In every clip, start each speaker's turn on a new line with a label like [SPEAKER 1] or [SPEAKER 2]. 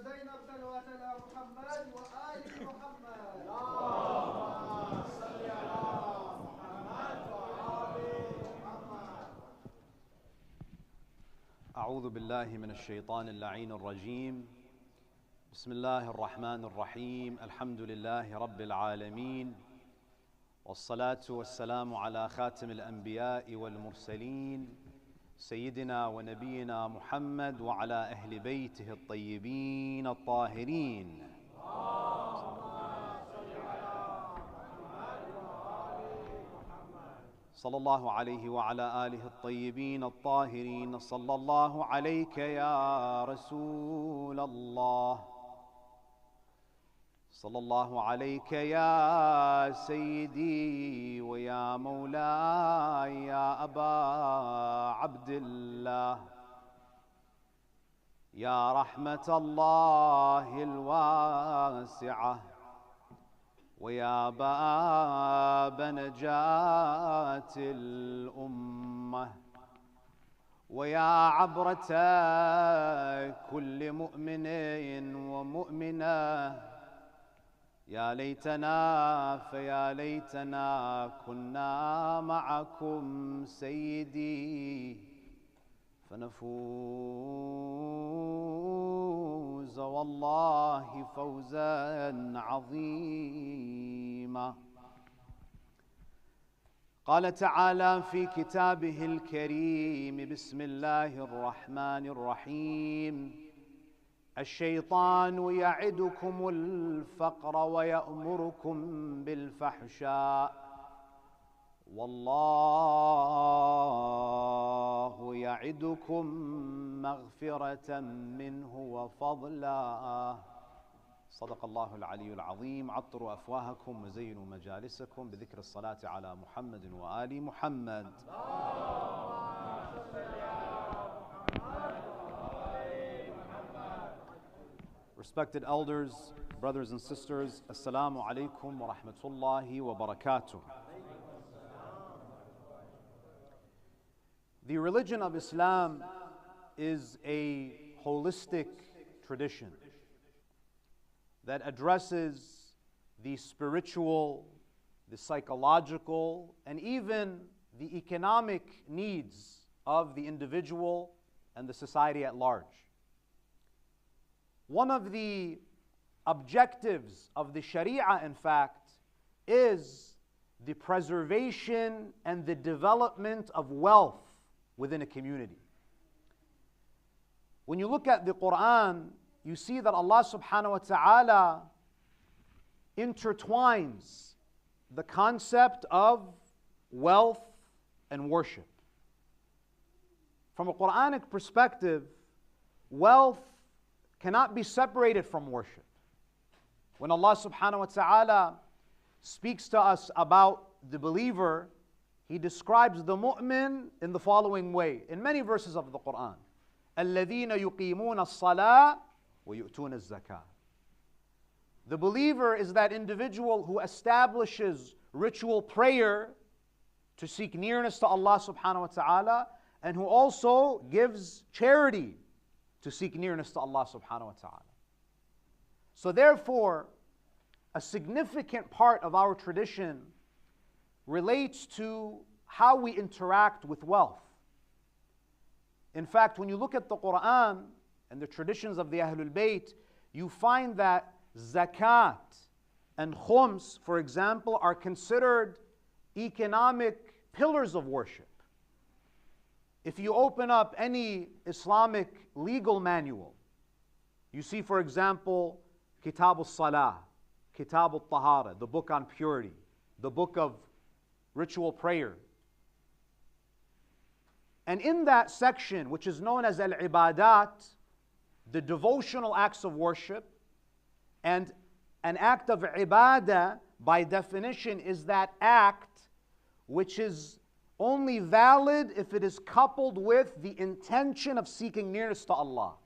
[SPEAKER 1] زينب صلوات على محمد وآل محمد.
[SPEAKER 2] اللهم صل على محمد وآل محمد.
[SPEAKER 3] أعوذ بالله من الشيطان اللعين الرجيم. بسم الله الرحمن الرحيم. الحمد لله رب العالمين، والصلاة والسلام على خاتم الأنبياء والمرسلين سيدنا ونبينا محمد وعلى أهل بيته الطيبين الطاهرين. صلى الله عليه وعلى آله الطيبين الطاهرين. صلى الله عليك يا رسول الله، صلى الله عليك يا سيدي ويا مولاي يا أبا عبد الله، يا رحمة الله الواسعة ويا باب نجاة الأمة ويا عبرة كل مؤمن ومؤمنة. يا ليتنا فيا ليتنا كنا معكم سيدي فنفوز والله فوزا عظيما. قال تعالى في كتابه الكريم: بسم الله الرحمن الرحيم: الشيطان يعدكم الفقر ويأمركم بالفحشاء والله يعدكم مغفرة منه وفضلا. صدق الله العلي العظيم. عطروا أفواهكم وزينوا مجالسكم بذكر الصلاة على محمد وآل محمد. Respected elders, brothers and sisters, Assalamu alaikum wa rahmatullahi wa barakatuh. The religion of Islam is a holistic tradition that addresses the spiritual, the psychological, and even the economic needs of the individual and the society at large. One of the objectives of the Sharia, in fact, is the preservation and the development of wealth within a community. When you look at the Quran, you see that Allah subhanahu wa ta'ala intertwines the concept of wealth and worship. From a Quranic perspective, wealth cannot be separated from worship. When Allah subhanahu wa ta'ala speaks to us about the believer, He describes the mu'min in the following way, in many verses of the Quran: الَّذِينَ يُقِيمُونَ الصَّلَاةَ وَيُؤْتُونَ الزَّكَاةَ. The believer is that individual who establishes ritual prayer to seek nearness to Allah subhanahu wa ta'ala, and who also gives charity to seek nearness to Allah subhanahu wa ta'ala. So therefore, a significant part of our tradition relates to how we interact with wealth. In fact, when you look at the Quran and the traditions of the Ahlul Bayt, you find that zakat and khums, for example, are considered economic pillars of worship. If you open up any Islamic legal manual, you see, for example, Kitab al-Salah, Kitab al-Tahara, the book on purity, the book of ritual prayer. And in that section, which is known as al-Ibadat, the devotional acts of worship, and an act of ibadah, by definition, is that act which is only valid if it is coupled with the intention of seeking nearness to Allah.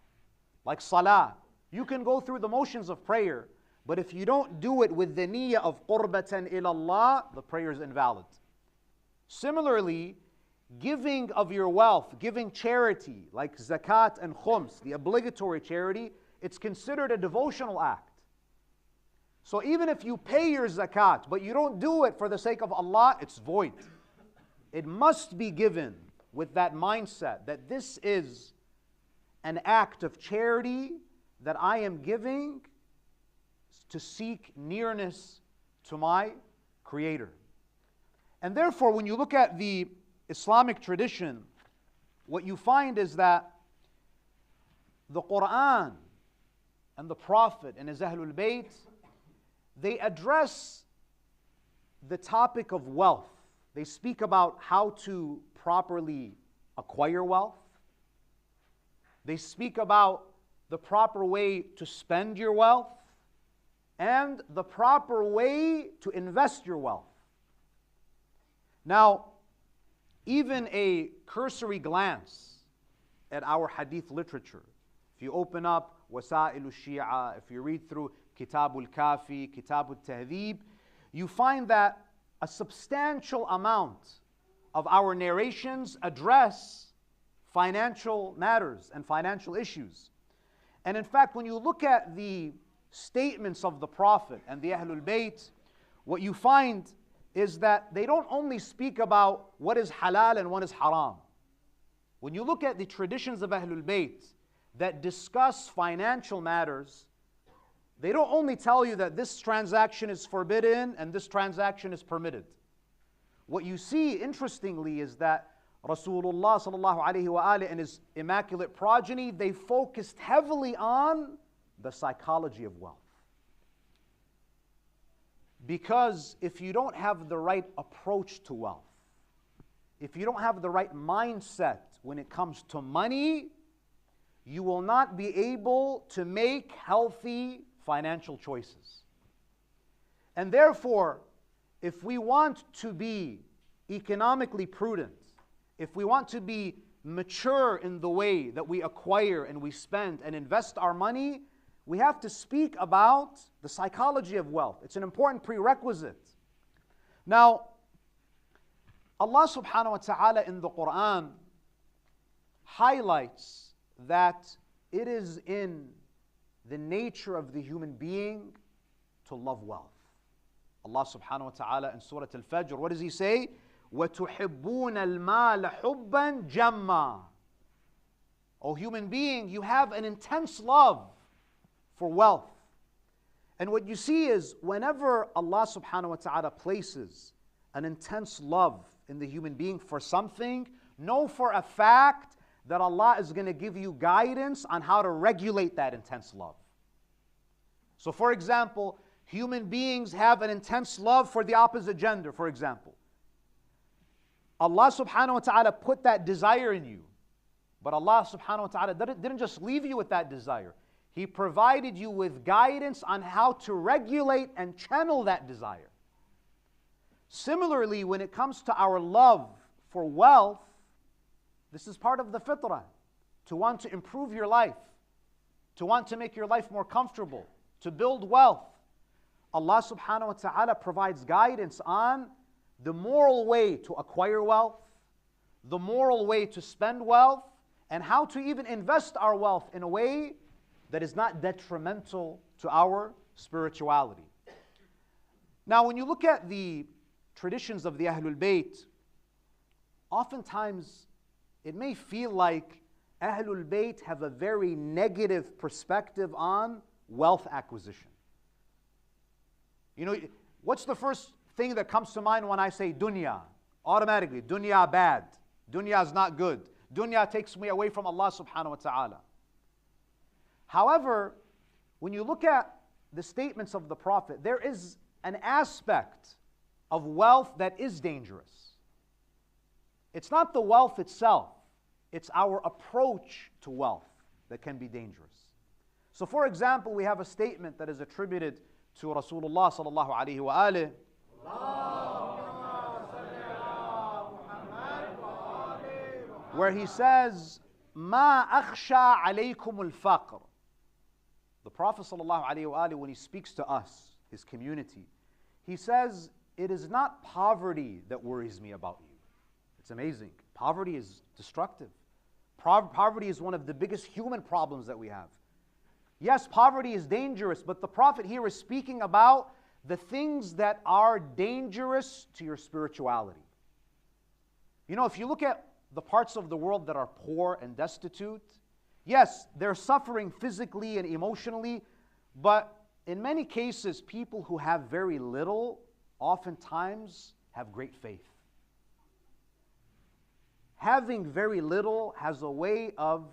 [SPEAKER 3] Like salah, you can go through the motions of prayer, but if you don't do it with the niyyah of qurbatan ilallah, the prayer is invalid. Similarly, giving of your wealth, giving charity, like zakat and khums, the obligatory charity, it's considered a devotional act. So even if you pay your zakat, but you don't do it for the sake of Allah, it's void. It must be given with that mindset that this is an act of charity that I am giving to seek nearness to my Creator. And therefore, when you look at the Islamic tradition, what you find is that the Quran and the Prophet and his Ahlul Bayt, they address the topic of wealth. They speak about how to properly acquire wealth. They speak about the proper way to spend your wealth and the proper way to invest your wealth. Now, even a cursory glance at our hadith literature, if you open up Wasa'il al-Shi'a, if you read through Kitab al-Kafi, Kitab al-Tahdhib, you find that a substantial amount of our narrations address financial matters and financial issues. And in fact, when you look at the statements of the Prophet and the Ahlul Bayt, what you find is that they don't only speak about what is halal and what is haram. When you look at the traditions of Ahlul Bayt that discuss financial matters, they don't only tell you that this transaction is forbidden and this transaction is permitted. What you see, interestingly, is that Rasulullah sallallahu alaihi wasallam and his immaculate progeny, they focused heavily on the psychology of wealth. Because if you don't have the right approach to wealth, if you don't have the right mindset when it comes to money, you will not be able to make healthy financial choices. And therefore, if we want to be economically prudent, if we want to be mature in the way that we acquire and we spend and invest our money, we have to speak about the psychology of wealth. It's an important prerequisite. Now, Allah subhanahu wa ta'ala in the Quran highlights that it is in the nature of the human being to love wealth. Allah subhanahu wa ta'ala in Surah Al-Fajr, what does He say? وَتُحِبُّونَ الْمَالَ حُبًّا جَمًّا. O human being, you have an intense love for wealth. And what you see is whenever Allah subhanahu wa ta'ala places an intense love in the human being for something, know for a fact that Allah is going to give you guidance on how to regulate that intense love. So for example, human beings have an intense love for the opposite gender, for example. Allah subhanahu wa ta'ala put that desire in you. But Allah subhanahu wa ta'ala didn't just leave you with that desire. He provided you with guidance on how to regulate and channel that desire. Similarly, when it comes to our love for wealth, this is part of the fitrah. To want to improve your life, to want to make your life more comfortable, to build wealth. Allah subhanahu wa ta'ala provides guidance on the moral way to acquire wealth, the moral way to spend wealth, and how to even invest our wealth in a way that is not detrimental to our spirituality. Now, when you look at the traditions of the Ahlul Bayt, oftentimes it may feel like Ahlul Bayt have a very negative perspective on wealth acquisition. You know, what's the first thing that comes to mind when I say dunya? Automatically, dunya bad. Dunya is not good. Dunya takes me away from Allah subhanahu wa ta'ala. However, when you look at the statements of the Prophet, there is an aspect of wealth that is dangerous. It's not the wealth itself, it's our approach to wealth that can be dangerous. So for example, we have a statement that is attributed to Rasulullah sallallahu alaihi wasallam, where he says, "Ma akhsha alaykum al-faqr." The Prophet sallallahu alaihi wasallam, when he speaks to us, his community, he says, "It is not poverty that worries me about you." It's amazing. Poverty is destructive. Poverty is one of the biggest human problems that we have. Yes, poverty is dangerous, but the Prophet here is speaking about the things that are dangerous to your spirituality. You know, if you look at the parts of the world that are poor and destitute, yes, they're suffering physically and emotionally, but in many cases, people who have very little oftentimes have great faith. Having very little has a way of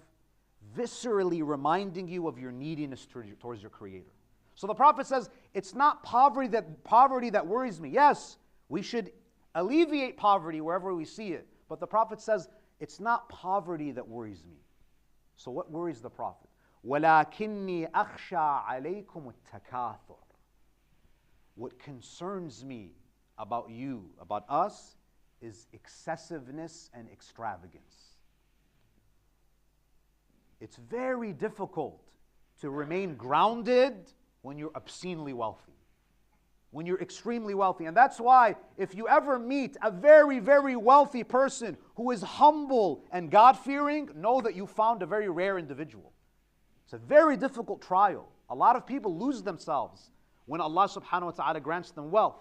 [SPEAKER 3] viscerally reminding you of your neediness towards your Creator. So the Prophet says, it's not poverty that worries me. Yes, we should alleviate poverty wherever we see it. But the Prophet says, it's not poverty that worries me. So what worries the Prophet? وَلَكِنِّي أَخْشَى عَلَيْكُمُ التَّكَاثُرُ. What concerns me about you, about us, is excessiveness and extravagance. It's very difficult to remain grounded when you're obscenely wealthy, when you're extremely wealthy. And that's why if you ever meet a very, very wealthy person who is humble and God-fearing, know that you found a very rare individual. It's a very difficult trial. A lot of people lose themselves when Allah subhanahu wa ta'ala grants them wealth.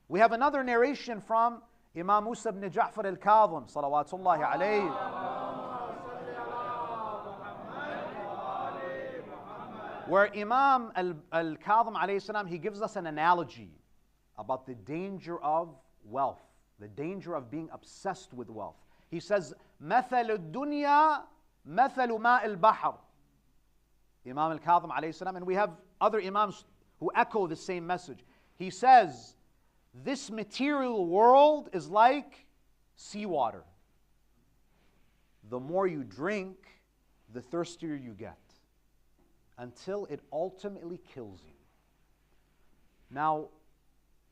[SPEAKER 3] We have another narration from Imam Musa ibn Ja'far al-Kadhim, salawatullahi alayhi, where Imam al-Kadhim alayhi salam, he gives us an analogy about the danger of wealth, the danger of being obsessed with wealth. He says, مَثَلُ الدُّنْيَا مَثَلُ مَاءِ الْبَحْرِ. Imam al-Kadhim alayhi salam, and we have other Imams who echo the same message. He says, this material world is like seawater. The more you drink, the thirstier you get, until it ultimately kills you. Now,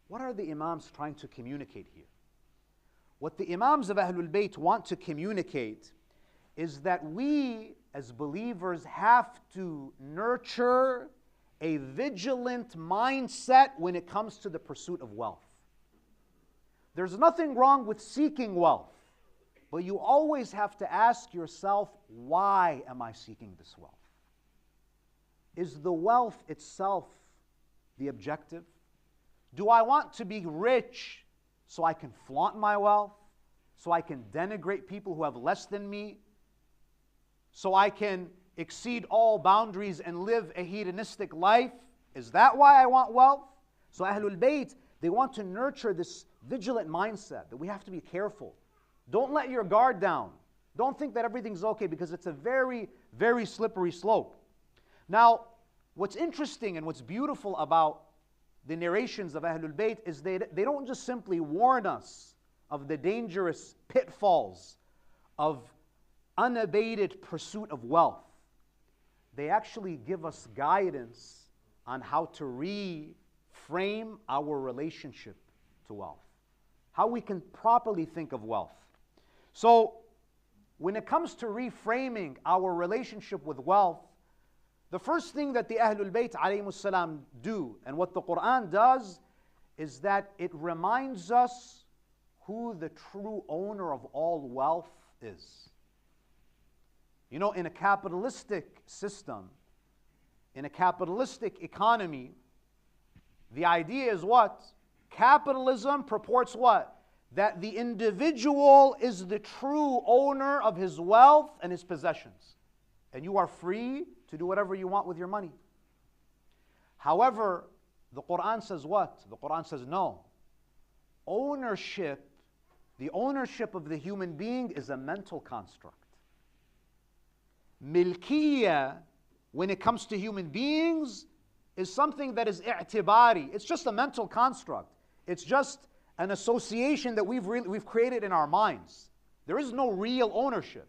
[SPEAKER 3] what are the Imams trying to communicate here? What the Imams of Ahlul Bayt want to communicate is that we, as believers, have to nurture a vigilant mindset when it comes to the pursuit of wealth. There's nothing wrong with seeking wealth, but you always have to ask yourself, why am I seeking this wealth? Is the wealth itself the objective? Do I want to be rich so I can flaunt my wealth, so I can denigrate people who have less than me, so I can exceed all boundaries and live a hedonistic life? Is that why I want wealth? So Ahlul Bayt, they want to nurture this vigilant mindset that we have to be careful. Don't let your guard down. Don't think that everything's okay, because it's a very, very slippery slope. Now, what's interesting and what's beautiful about the narrations of Ahlul Bayt is they don't just simply warn us of the dangerous pitfalls of unabated pursuit of wealth. They actually give us guidance on how to reframe our relationship to wealth, how we can properly think of wealth. So, when it comes to reframing our relationship with wealth, the first thing that the Ahlul Bayt alayhimus salam do, and what the Quran does, is that it reminds us who the true owner of all wealth is. You know, in a capitalistic system, in a capitalistic economy, the idea is what? Capitalism purports what? That the individual is the true owner of his wealth and his possessions. And you are free to do whatever you want with your money. However, the Quran says what? The Quran says no. Ownership, the ownership of the human being is a mental construct. Milkiyya, when it comes to human beings, is something that is i'tibari. It's just a mental construct. It's just an association that we've created in our minds. There is no real ownership.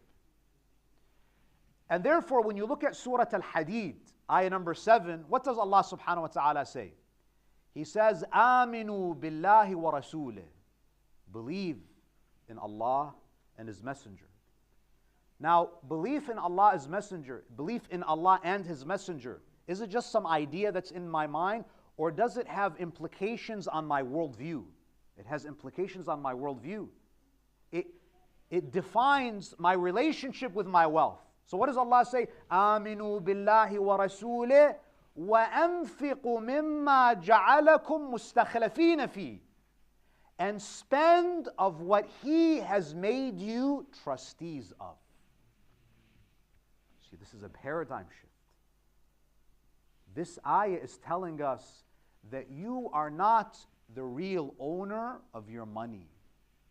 [SPEAKER 3] And therefore, when you look at Surah Al-Hadid, ayah number 7, what does Allah subhanahu wa ta'ala say? He says, Aminu billahi wa rasulih. Believe in Allah and His Messenger. Now, belief in Allah as Messenger, belief in Allah and His Messenger, is it just some idea that's in my mind, or does it have implications on my worldview? It has implications on my worldview. It defines my relationship with my wealth. So what does Allah say? آمِنُوا بِاللَّهِ وَرَسُولِهِ وَأَنفِقُوا مِمَّا جَعَلَكُمْ مُسْتَخْلَفِينَ فِيهِ. And spend of what He has made you trustees of. See, this is a paradigm shift. This ayah is telling us that you are not the real owner of your money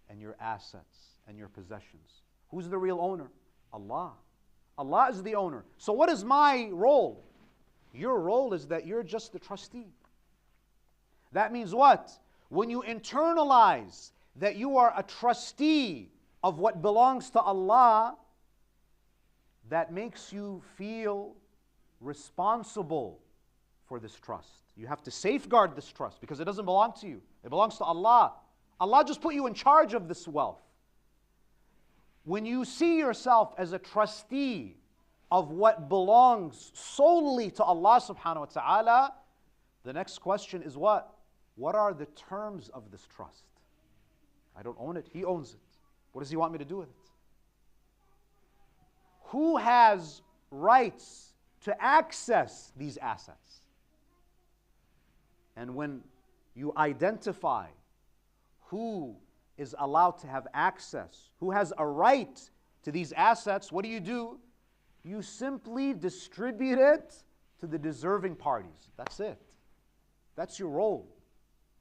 [SPEAKER 3] and your assets and your possessions. Who's the real owner? Allah. Allah is the owner. So what is my role? Your role is that you're just the trustee. That means what? When you internalize that you are a trustee of what belongs to Allah, that makes you feel responsible for this trust. You have to safeguard this trust because it doesn't belong to you. It belongs to Allah. Allah just put you in charge of this wealth. When you see yourself as a trustee of what belongs solely to Allah subhanahu wa ta'ala, the next question is what? What are the terms of this trust? I don't own it. He owns it. What does He want me to do with it? Who has rights to access these assets? And when you identify who is allowed to have access, who has a right to these assets, what do? You simply distribute it to the deserving parties. That's it. That's your role.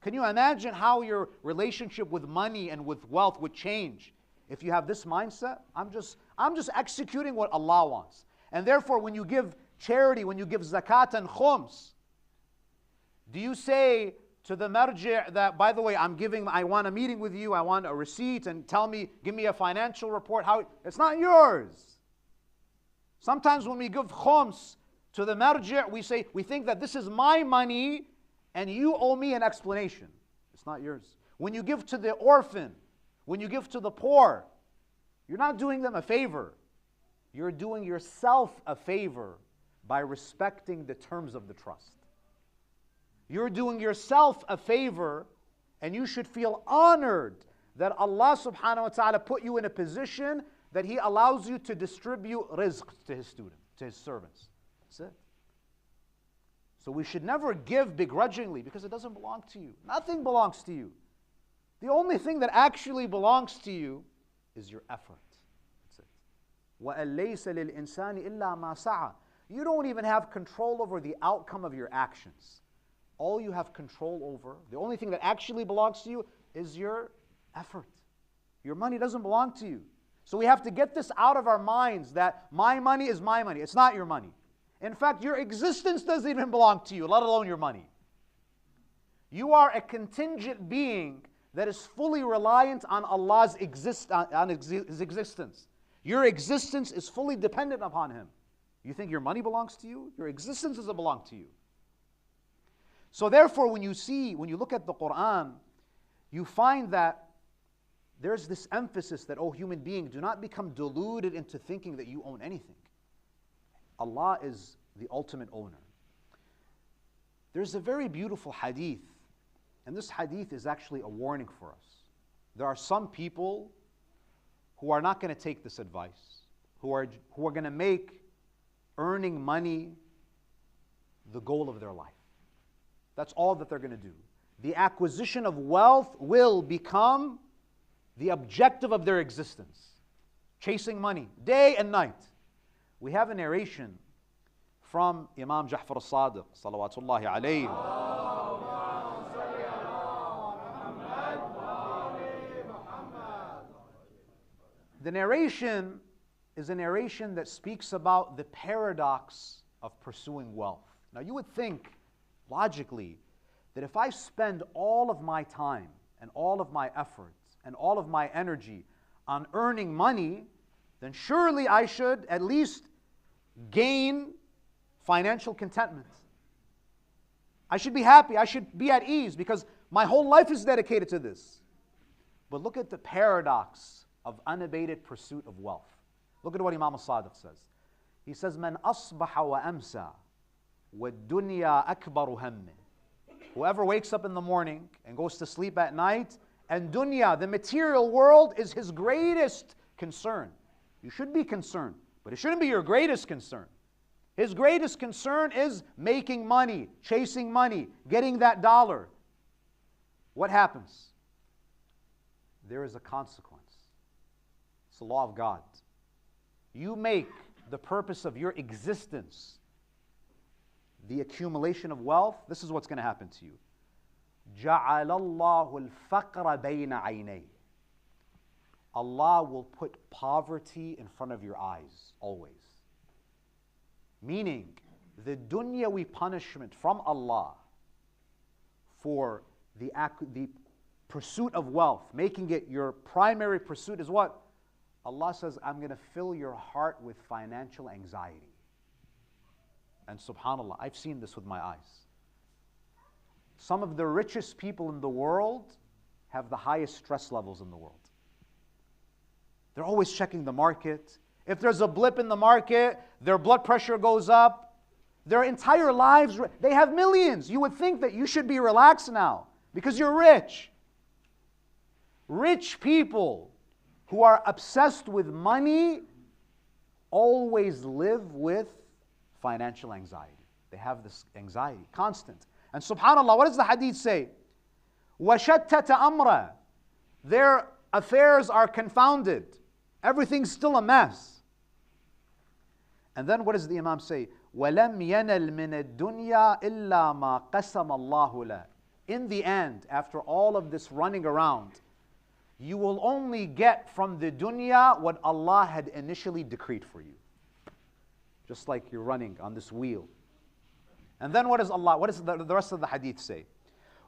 [SPEAKER 3] Can you imagine how your relationship with money and with wealth would change if you have this mindset? I'm just executing what Allah wants. And therefore, when you give charity, when you give zakat and khums, do you say to the marji' that, by the way, I want a meeting with you, I want a receipt, and give me a financial report? It's not yours. Sometimes when we give khums to the marji', we think that this is my money and you owe me an explanation. It's not yours. When you give to the orphan, when you give to the poor, you're not doing them a favor. You're doing yourself a favor by respecting the terms of the trust. You're doing yourself a favor, and you should feel honored that Allah subhanahu wa ta'ala put you in a position that He allows you to distribute rizq to His students, to His servants. That's it. So we should never give begrudgingly because it doesn't belong to you. Nothing belongs to you. The only thing that actually belongs to you is your effort. That's it. وَأَلَّيْسَ لِلْإِنسَانِ إِلَّا مَا سَعَى. You don't even have control over the outcome of your actions. All you have control over, the only thing that actually belongs to you is your effort. Your money doesn't belong to you. So we have to get this out of our minds that my money is my money. It's not your money. In fact, your existence doesn't even belong to you, let alone your money. You are a contingent being that is fully reliant on Allah's His existence. Your existence is fully dependent upon Him. You think your money belongs to you? Your existence doesn't belong to you. So therefore, when you look at the Quran, you find that there's this emphasis that, oh human being, do not become deluded into thinking that you own anything. Allah is the ultimate owner. There's a very beautiful hadith, and this hadith is actually a warning for us. There are some people who are not going to take this advice, who are going to make earning money the goal of their life. That's all that they're going to do. The acquisition of wealth will become the objective of their existence. Chasing money, day and night. We have a narration from Imam Ja'far al-Sadiq, salawatullahi alayhi. The narration is a narration that speaks about the paradox of pursuing wealth. Now you would think, logically, that if I spend all of my time and all of my efforts and all of my energy on earning money, then surely I should at least gain financial contentment. I should be happy, I should be at ease because my whole life is dedicated to this. But look at the paradox of unabated pursuit of wealth. Look at what Imam al-Sadiq says. He says, "Man asbaha wa amsa wa dunya akbaru hammi." Whoever wakes up in the morning and goes to sleep at night, and dunya, the material world, is his greatest concern. You should be concerned, But it shouldn't be your greatest concern. His greatest concern is making money, chasing money, getting that dollar. What happens? There is a consequence. It's the law of God. You make the purpose of your existence the accumulation of wealth, this is what's going to happen to you. جَعَلَ اللَّهُ الْفَقْرَ بَيْنَ عَيْنَيْهِ. Allah will put poverty in front of your eyes, always. Meaning, the dunyawi punishment from Allah for the pursuit of wealth, making it your primary pursuit is what? Allah says, I'm going to fill your heart with financial anxiety. And subhanAllah, I've seen this with my eyes. Some of the richest people in the world have the highest stress levels in the world. They're always checking the market. If there's a blip in the market, their blood pressure goes up. Their entire lives, they have millions. You would think that you should be relaxed now because you're rich. Rich people who are obsessed with money always live with financial anxiety. They have this anxiety, constant. And subhanAllah, what does the hadith say? وَشَتَّتَ أَمْرًا. Their affairs are confounded. Everything's still a mess. And then what does the Imam say? وَلَمْ يَنَلْ مِنَ الدُّنْيَا إِلَّا مَا قَسَمَ اللَّهُ لَهُ. In the end, after all of this running around, you will only get from the dunya what Allah had initially decreed for you. Just like you're running on this wheel. And then what does the rest of the hadith say?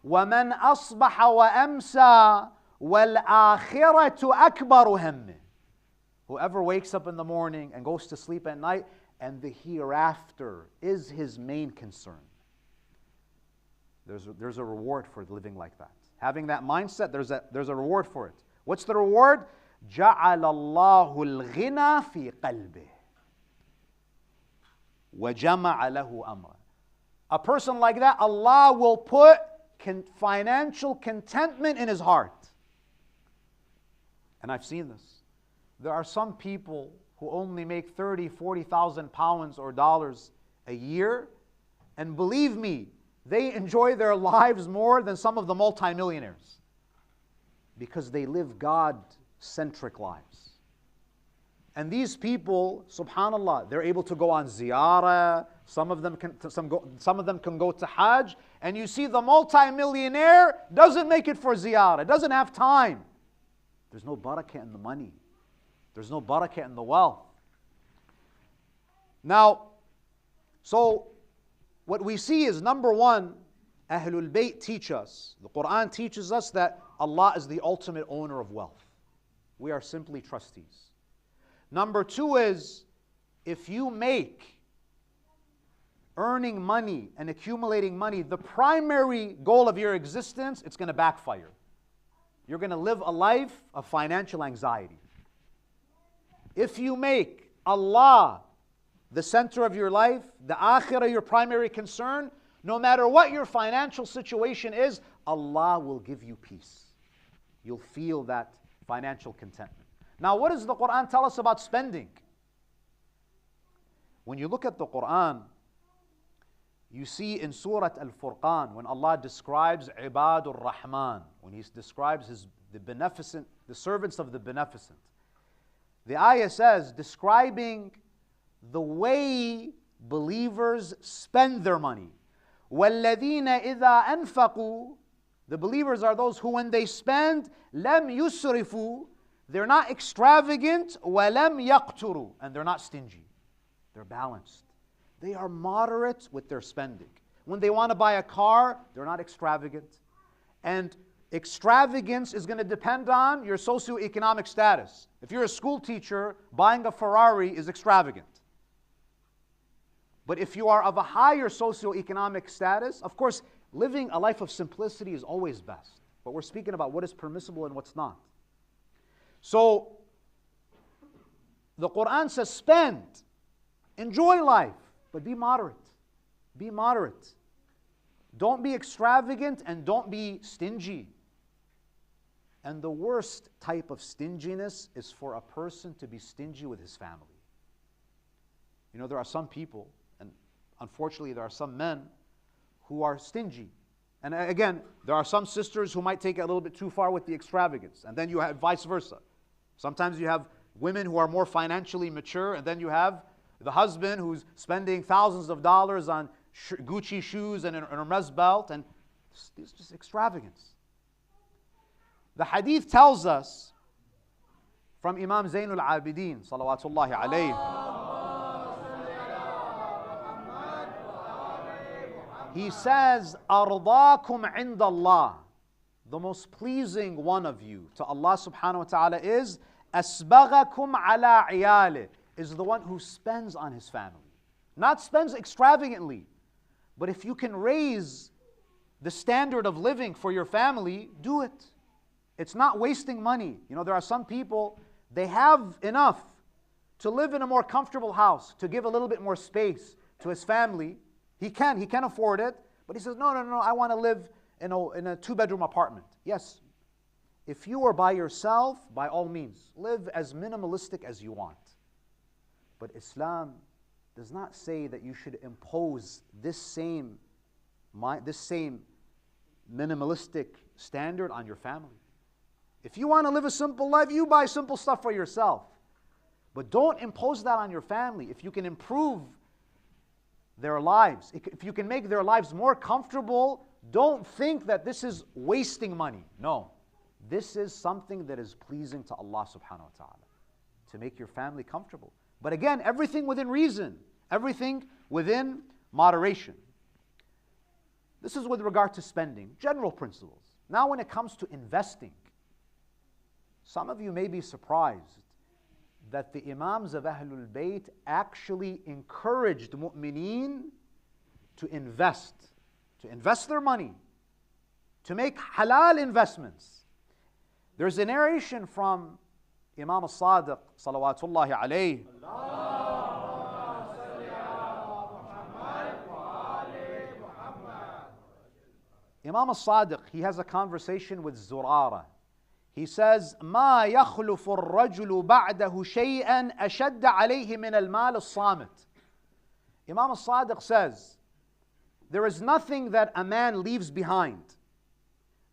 [SPEAKER 3] وَمَنْ أَصْبَحَ وَأَمْسَى وَالْآخِرَةُ أَكْبَرُ هَمِّهِ. Whoever wakes up in the morning and goes to sleep at night, and the hereafter is his main concern. There's a reward for living like that. Having that mindset, there's a reward for it. What's the reward? جَعَلَ اللَّهُ الْغِنَى فِي قَلْبِهِ وَجَمَعَ لَهُ أَمْرًا. A person like that, Allah will put financial contentment in his heart. And I've seen this. There are some people who only make 30,000, 40,000 pounds or dollars a year, and believe me, they enjoy their lives more than some of the multimillionaires because they live God-centric lives. And these people, subhanAllah, they're able to go on ziyarah, some of them can go to Hajj, and you see the multimillionaire doesn't make it for ziyarah, doesn't have time. There's no barakah in the money. There's no barakah in the wealth. Now, so what we see is, number one, Ahlul Bayt teach us, the Quran teaches us that Allah is the ultimate owner of wealth. We are simply trustees. Number two is, if you make earning money and accumulating money the primary goal of your existence, it's going to backfire. You're going to live a life of financial anxiety. If you make Allah the center of your life, the akhirah your primary concern, no matter what your financial situation is, Allah will give you peace. You'll feel that financial contentment. Now, what does the Quran tell us about spending? When you look at the Quran, you see in Surah Al-Furqan, when Allah describes Ibadur Rahman, when He describes the servants of the beneficent, the ayah says, describing the way believers spend their money. وَالَّذِينَ إِذَا أَنفَقُوا. The believers are those who, when they spend, لَمْ يُسْرِفُوا. They're not extravagant. وَلَمْ يَقْتُرُوا. And they're not stingy. They're balanced. They are moderate with their spending. When they want to buy a car, they're not extravagant. And extravagance is going to depend on your socioeconomic status. If you're a school teacher, buying a Ferrari is extravagant. But if you are of a higher socioeconomic status, of course, living a life of simplicity is always best. But we're speaking about what is permissible and what's not. So, the Quran says spend, enjoy life, but be moderate. Be moderate. Don't be extravagant and don't be stingy. And the worst type of stinginess is for a person to be stingy with his family. You know, there are some people, and unfortunately there are some men who are stingy. And again, there are some sisters who might take it a little bit too far with the extravagance. And then you have vice versa. Sometimes you have women who are more financially mature, and then you have the husband who's spending thousands of dollars on Gucci shoes and a Hermes belt, and it's just extravagance. The hadith tells us from Imam Zainul Abidin, salawatullahi alayhi, he says, أَرْضَاكُمْ عِنْدَ اللَّهِ, the most pleasing one of you to Allah subhanahu wa ta'ala is أَسْبَغَكُمْ عَلَىٰ عِيَالِهِ, is the one who spends on his family. Not spends extravagantly, but if you can raise the standard of living for your family, do it. It's not wasting money. You know, there are some people, they have enough to live in a more comfortable house, to give a little bit more space to his family. He can afford it, but he says, no, I want to live in a two-bedroom apartment. Yes, if you are by yourself, by all means, live as minimalistic as you want. But Islam does not say that you should impose this same minimalistic standard on your family. If you want to live a simple life, you buy simple stuff for yourself. But don't impose that on your family. If you can improve their lives, if you can make their lives more comfortable, don't think that this is wasting money. No, this is something that is pleasing to Allah subhanahu wa ta'ala, to make your family comfortable. But again, everything within reason, everything within moderation. This is with regard to spending, general principles. Now when it comes to investing, some of you may be surprised that the Imams of Ahlul Bayt actually encouraged mu'mineen to invest their money, to make halal investments. There's a narration from Imam al-Sadiq, salawatullahi alayhi. Imam al-Sadiq, he has a conversation with Zurara. He says, مَا يَخْلُفُ الرَّجُلُ بَعْدَهُ شَيْئًا أَشَدَّ عَلَيْهِ مِنَ الْمَالِ الصَّامِتِ. Imam al-Sadiq says, there is nothing that a man leaves behind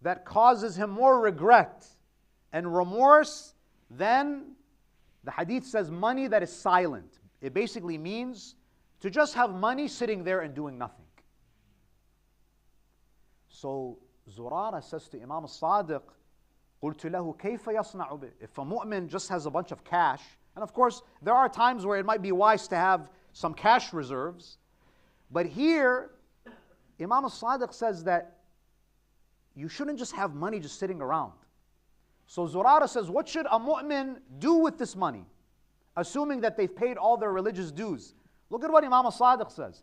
[SPEAKER 3] that causes him more regret and remorse than, the hadith says, money that is silent. It basically means to just have money sitting there and doing nothing. So Zurara says to Imam al-Sadiq, قُلْتُ لَهُ كَيْفَ يَصْنَعُ بِهِ. If a mu'min just has a bunch of cash, and of course there are times where it might be wise to have some cash reserves, but here Imam al-Sadiq says that you shouldn't just have money just sitting around. So Zurara says, what should a mu'min do with this money? Assuming that they've paid all their religious dues. Look at what Imam al-Sadiq says.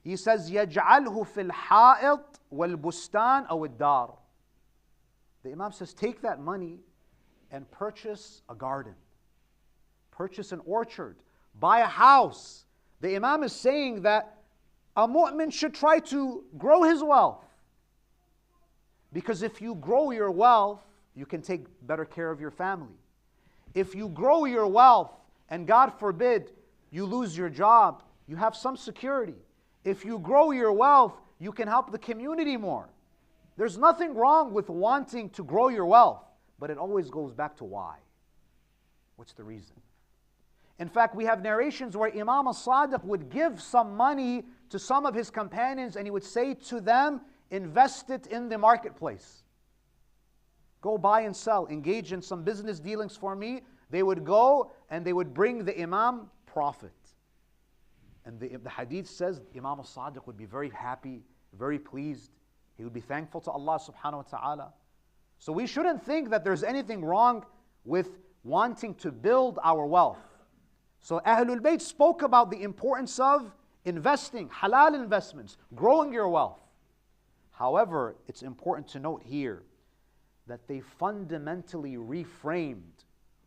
[SPEAKER 3] He says, يَجْعَلْهُ فِي الْحَائِطِ وَالْبُسْتَانِ أَوِ الدَّارِ. The Imam says, take that money and purchase a garden. Purchase an orchard. Buy a house. The Imam is saying that a mu'min should try to grow his wealth. Because if you grow your wealth, you can take better care of your family. If you grow your wealth, and God forbid, you lose your job, you have some security. If you grow your wealth, you can help the community more. There's nothing wrong with wanting to grow your wealth, but it always goes back to why. What's the reason? In fact, we have narrations where Imam al-Sadiq would give some money to some of his companions and he would say to them, invest it in the marketplace. Go buy and sell, engage in some business dealings for me. They would go and they would bring the Imam profit. And the hadith says Imam al-Sadiq would be very happy, very pleased. He would be thankful to Allah subhanahu wa ta'ala. So we shouldn't think that there's anything wrong with wanting to build our wealth. So Ahlul Bayt spoke about the importance of investing, halal investments, growing your wealth. However, it's important to note here that they fundamentally reframed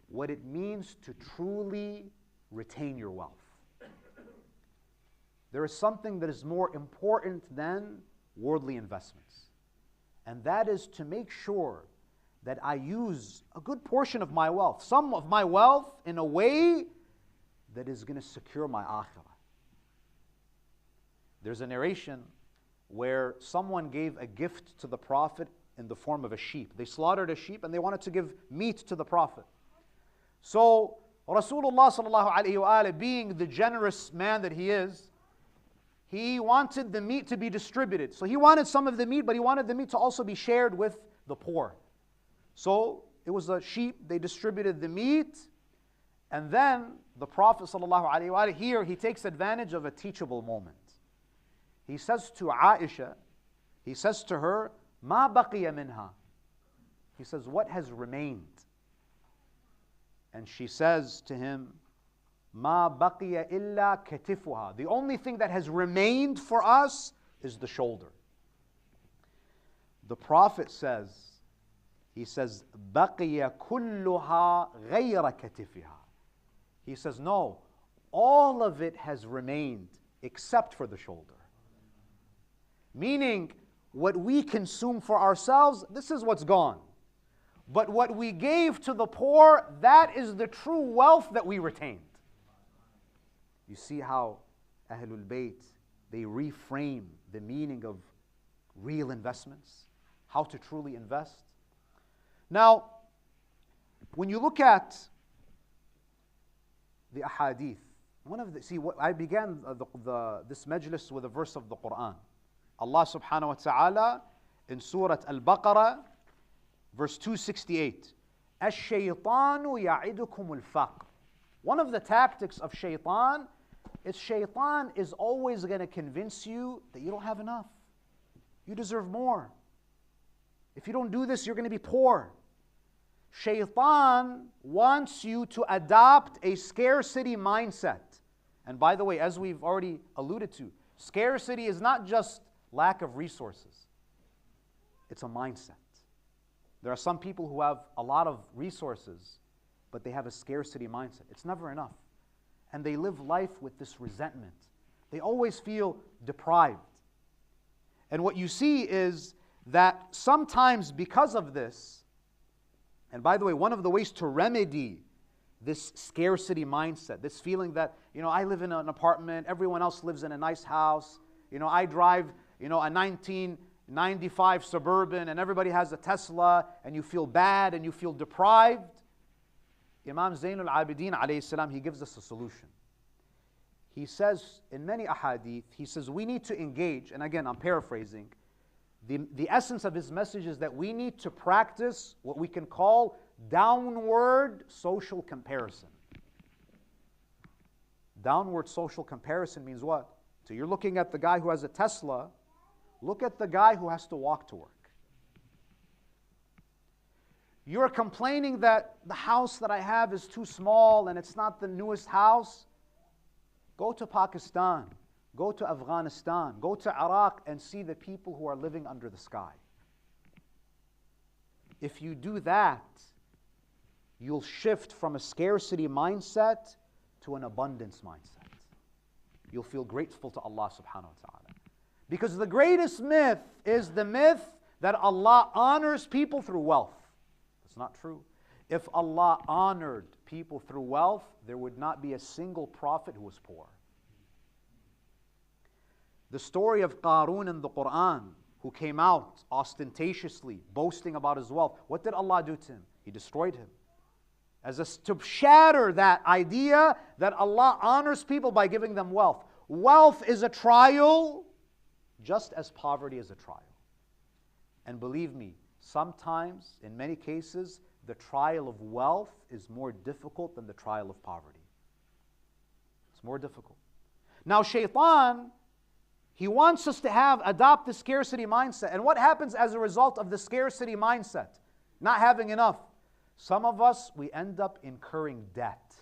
[SPEAKER 3] what it means to truly retain your wealth. There is something that is more important than worldly investments, and that is to make sure that I use a good portion of my wealth, some of my wealth, in a way that is going to secure my akhirah. There's a narration where someone gave a gift to the Prophet in the form of a sheep. They slaughtered a sheep and they wanted to give meat to the Prophet. So Rasulullah sallallahu alayhi wa being the generous man that he is, he wanted the meat to be distributed. So he wanted some of the meat, but he wanted the meat to also be shared with the poor. So it was a sheep, they distributed the meat, and then the Prophet sallallahu alayhi wa here he takes advantage of a teachable moment. He says to Aisha, he says to her, "Ma baqiya minha." He says, "What has remained?" And she says to him, "Ma baqiya illa katifuha." The only thing that has remained for us is the shoulder. The Prophet says, he says, "Baqiya kulluha ghayra katifiha." He says, no, all of it has remained except for the shoulder. Meaning, what we consume for ourselves, this is what's gone. But what we gave to the poor, that is the true wealth that we retained. You see how Ahlul Bayt, they reframe the meaning of real investments, how to truly invest. Now, when you look at the ahadith, I began this majlis with a verse of the Quran. Allah subhanahu wa ta'ala in Surah Al-Baqarah, verse 268, الشَّيْطَانُ يَعِدُكُمُ الْفَقْرِ. One of the tactics of shaitan is always going to convince you that you don't have enough. You deserve more. If you don't do this, you're going to be poor. Shaitan wants you to adopt a scarcity mindset. And by the way, as we've already alluded to, scarcity is not just lack of resources. It's a mindset. There are some people who have a lot of resources, but they have a scarcity mindset. It's never enough. And they live life with this resentment. They always feel deprived. And what you see is that sometimes because of this, and by the way, one of the ways to remedy this scarcity mindset, this feeling that, I live in an apartment, everyone else lives in a nice house, I drive, a 1995 Suburban and everybody has a Tesla, and you feel bad and you feel deprived. Imam Zainul Abidin alayhi salam, he gives us a solution. He says in many ahadith, he says we need to engage, and again I'm paraphrasing, the essence of his message is that we need to practice what we can call downward social comparison. Downward social comparison means what? So you're looking at the guy who has a Tesla, look at the guy who has to walk to work. You're complaining that the house that I have is too small and it's not the newest house. Go to Pakistan, go to Afghanistan, go to Iraq and see the people who are living under the sky. If you do that, you'll shift from a scarcity mindset to an abundance mindset. You'll feel grateful to Allah subhanahu wa ta'ala. Because the greatest myth is the myth that Allah honors people through wealth. That's not true. If Allah honored people through wealth, there would not be a single prophet who was poor. The story of Qarun in the Quran, who came out ostentatiously, boasting about his wealth, what did Allah do to him? He destroyed him. To shatter that idea that Allah honors people by giving them wealth. Wealth is a trial, just as poverty is a trial. And believe me, sometimes, in many cases, the trial of wealth is more difficult than the trial of poverty. It's more difficult. Now, shaitan, he wants us to adopt the scarcity mindset. And what happens as a result of the scarcity mindset? Not having enough. Some of us, we end up incurring debt.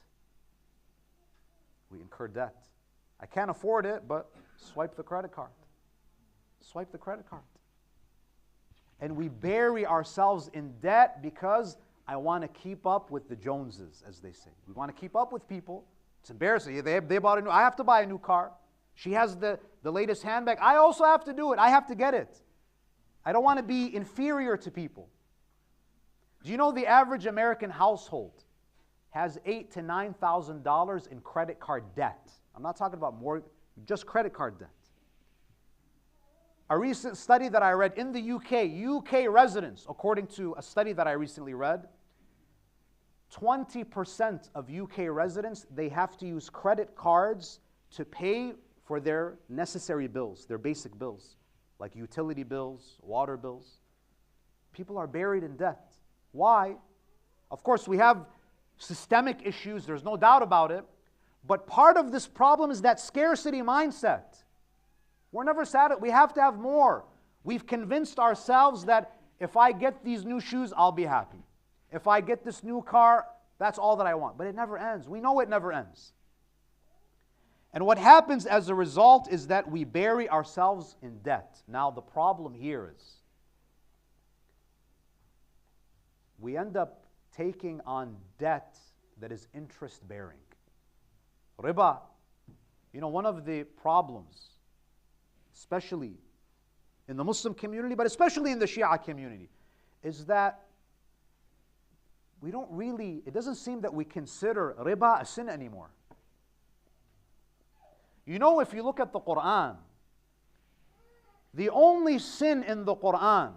[SPEAKER 3] We incur debt. I can't afford it, but swipe the credit card. Swipe the credit card. And we bury ourselves in debt because I want to keep up with the Joneses, as they say. We want to keep up with people. It's embarrassing. They bought I have to buy a new car. She has the latest handbag. I also have to do it. I have to get it. I don't want to be inferior to people. Do you know the average American household has $8,000 to $9,000 in credit card debt? I'm not talking about more, just credit card debt. A recent study that I read in the UK residents, according to a study that I recently read, 20% of UK residents, they have to use credit cards to pay for their necessary bills, their basic bills, like utility bills, water bills. People are buried in debt. Why? Of course, we have systemic issues, there's no doubt about it, but part of this problem is that scarcity mindset. We're never satisfied. We have to have more. We've convinced ourselves that if I get these new shoes, I'll be happy. If I get this new car, that's all that I want. But it never ends. We know it never ends. And what happens as a result is that we bury ourselves in debt. Now the problem here is we end up taking on debt that is interest-bearing. Riba. You know, one of the problems, especially in the Muslim community, but especially in the Shia community, is that we don't really, it doesn't seem that we consider riba a sin anymore. You know, if you look at the Quran, the only sin in the Quran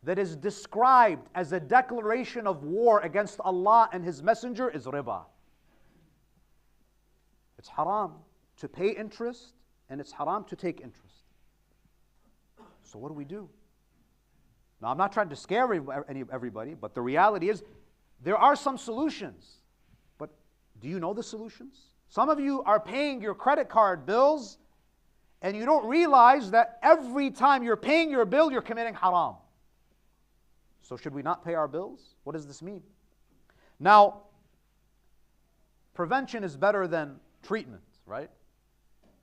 [SPEAKER 3] that is described as a declaration of war against Allah and His Messenger is riba. It's haram to pay interest, and it's haram to take interest. So what do we do? Now, I'm not trying to scare everybody, but the reality is there are some solutions. But do you know the solutions? Some of you are paying your credit card bills, and you don't realize that every time you're paying your bill, you're committing haram. So should we not pay our bills? What does this mean? Now, prevention is better than treatment, right?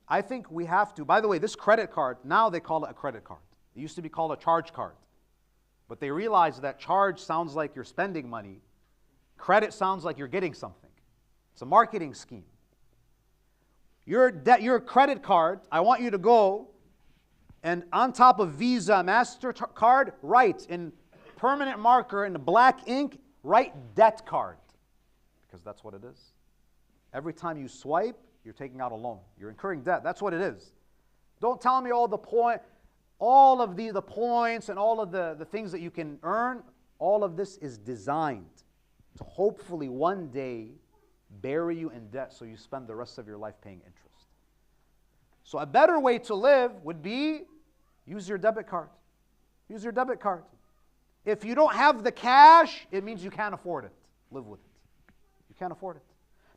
[SPEAKER 3] I think we have to. By the way, this credit card, now they call it a credit card. It used to be called a charge card. But they realized that charge sounds like you're spending money. Credit sounds like you're getting something. It's a marketing scheme. Your credit card, I want you to go and on top of Visa, MasterCard, write in permanent marker in black ink, write debt card. Because that's what it is. Every time you swipe, you're taking out a loan. You're incurring debt. That's what it is. Don't tell me all of the points and all of the things that you can earn. All of this is designed to hopefully one day bury you in debt so you spend the rest of your life paying interest. So a better way to live would be use your debit card. Use your debit card. If you don't have the cash, it means you can't afford it. Live with it. You can't afford it.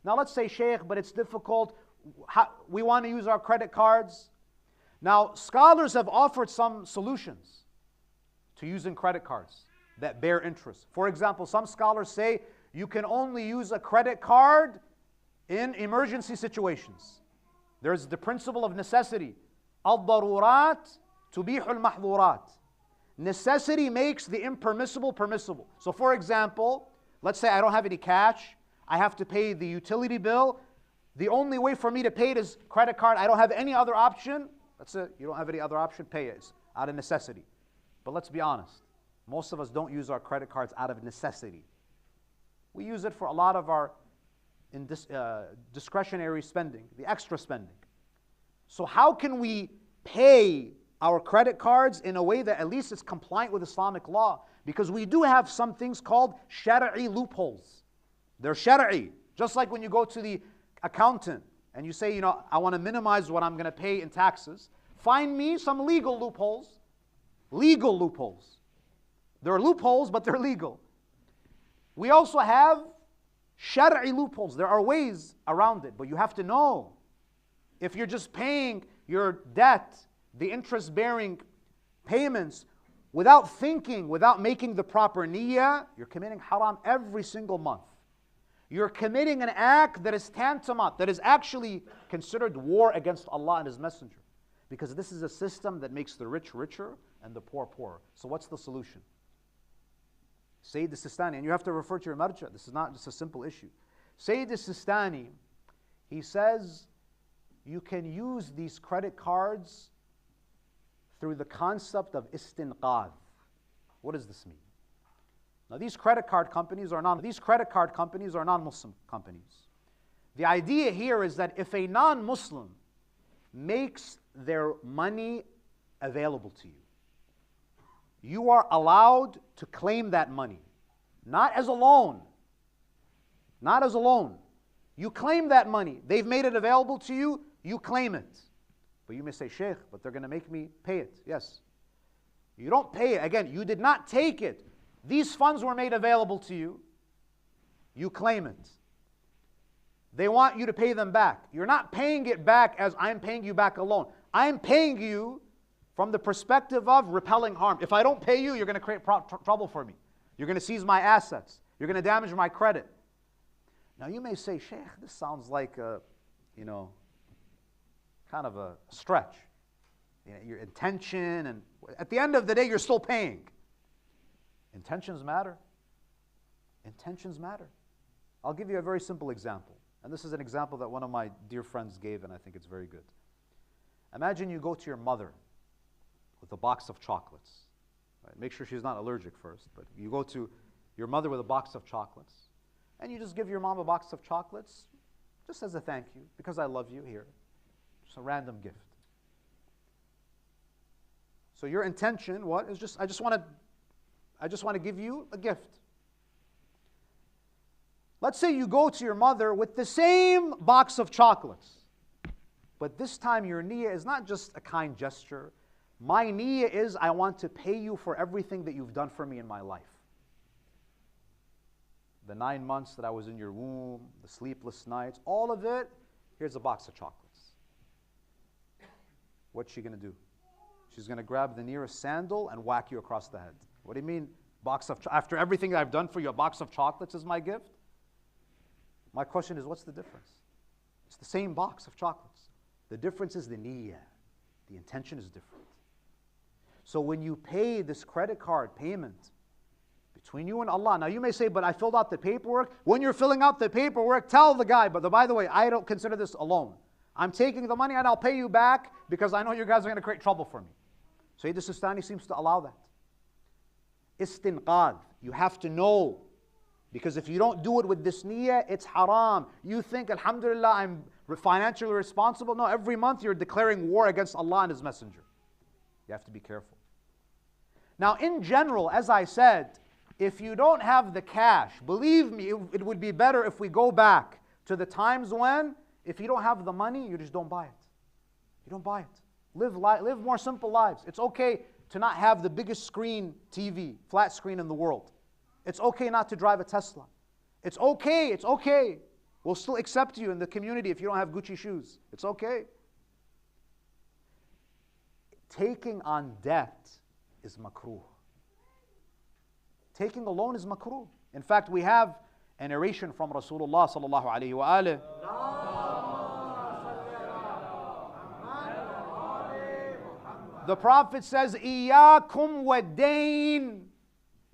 [SPEAKER 3] Now let's say, Shaykh, but it's difficult. We want to use our credit cards. Now, scholars have offered some solutions to using credit cards that bear interest. For example, some scholars say you can only use a credit card in emergency situations. There's the principle of necessity. Al-darurat tubihu al-mahdhurat. Necessity makes the impermissible permissible. So for example, let's say I don't have any cash. I have to pay the utility bill. The only way for me to pay it is credit card. I don't have any other option. That's it. You don't have any other option, pay it. It's out of necessity. But let's be honest. Most of us don't use our credit cards out of necessity. We use it for a lot of our discretionary spending, the extra spending. So how can we pay our credit cards in a way that at least is compliant with Islamic law? Because we do have some things called shari'i loopholes. They're shari'i. Just like when you go to the accountant and you say, I want to minimize what I'm going to pay in taxes. Find me some legal loopholes. Legal loopholes. They're loopholes, but they're legal. We also have shari'i loopholes. There are ways around it, but you have to know. If you're just paying your debt, the interest-bearing payments, without thinking, without making the proper niyyah, you're committing haram every single month. You're committing an act that is tantamount, that is actually considered war against Allah and His Messenger. Because this is a system that makes the rich richer and the poor poorer. So what's the solution? Sayyid al-Sistani, and you have to refer to your marja. This is not just a simple issue. Sayyid al-Sistani, he says, you can use these credit cards through the concept of istinqadh. What does this mean? Now these credit card companies are non-Muslim companies. The idea here is that if a non-Muslim makes their money available to you. You are allowed to claim that money, not as a loan. Not as a loan. You claim that money. They've made it available to you, you claim it. But you may say, Shaykh, but they're going to make me pay it. Yes. You don't pay it. Again, you did not take it. These funds were made available to you. You claim it. They want you to pay them back. You're not paying it back as I'm paying you back a loan. I'm paying you from the perspective of repelling harm. If I don't pay you, you're going to create trouble for me. You're going to seize my assets. You're going to damage my credit. Now you may say, Shaykh, this sounds like a, kind of a stretch. Your intention, and at the end of the day, you're still paying. Intentions matter. Intentions matter. I'll give you a very simple example. And this is an example that one of my dear friends gave, and I think it's very good. Imagine you go to your mother with a box of chocolates. Right? Make sure she's not allergic first, but you go to your mother with a box of chocolates, and you just give your mom a box of chocolates just as a thank you, because I love you, here. Just a random gift. So your intention, what? Is just I just want to give you a gift. Let's say you go to your mother with the same box of chocolates, but this time your niyyah is not just a kind gesture. My niyyah is I want to pay you for everything that you've done for me in my life. The 9 months that I was in your womb, the sleepless nights, all of it, here's a box of chocolates. What's she going to do? She's going to grab the nearest sandal and whack you across the head. What do you mean, after everything I've done for you, a box of chocolates is my gift? My question is, what's the difference? It's the same box of chocolates. The difference is the niyyah. The intention is different. So when you pay this credit card payment between you and Allah, now you may say, but I filled out the paperwork. When you're filling out the paperwork, tell the guy, but by the way, I don't consider this a loan. I'm taking the money and I'll pay you back because I know you guys are going to create trouble for me. Sayyid al-Sistani seems to allow that. Istinqad. You have to know. Because if you don't do it with this niyyah, it's haram. You think, alhamdulillah, I'm financially responsible. No, every month you're declaring war against Allah and His Messenger. You have to be careful. Now, in general, as I said, if you don't have the cash, believe me, it would be better if we go back to the times when, if you don't have the money, you just don't buy it. You don't buy it. Live more simple lives. It's okay to not have the biggest screen TV, flat screen in the world. It's okay not to drive a Tesla. It's okay. We'll still accept you in the community if you don't have Gucci shoes. It's okay. Taking on debt is makruh. Taking a loan is makruh. In fact, we have a narration from Rasulullah sallallahu alayhi wa alihi. The Prophet says, "Iyakum wad-dain."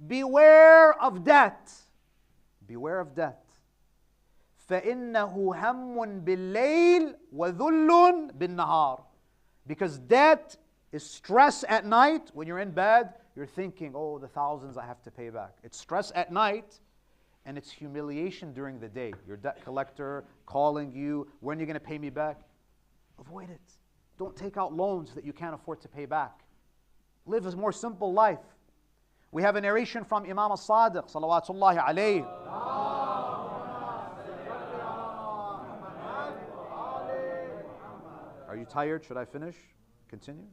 [SPEAKER 3] Beware of debt. Beware of debt. فَإِنَّهُ هَمٌّ بِاللَّيْلِ وَذُلٌّ بِالنَّهَارِ. Because debt is stress at night. When you're in bed, you're thinking, oh, the thousands I have to pay back. It's stress at night, and it's humiliation during the day. Your debt collector calling you, when are you going to pay me back? Avoid it. Don't take out loans that you can't afford to pay back. Live a more simple life. We have a narration from Imam al-Sadiq, salawatullahi alayhi. Are you tired? Should I finish? Continue?